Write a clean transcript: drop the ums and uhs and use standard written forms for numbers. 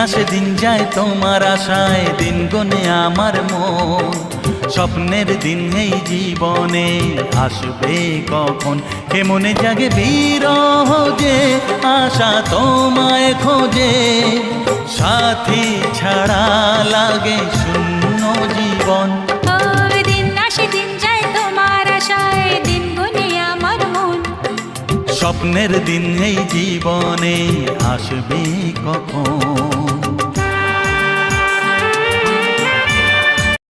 আসে দিন যায় তোমার আশায়, দিন গনে আমার মন। স্বপ্নের দিন এই জীবনে আসবে কখন, কেমনে জাগে বিরহ যে আশা তোমায় খোঁজে। সাথী ছাড়া লাগে শূন্য জীবন। দিন আসে দিন যায় তোমার আশায়, দিন গুনে আমার মন। স্বপ্নের দিন এই জীবনে আসবে কখন।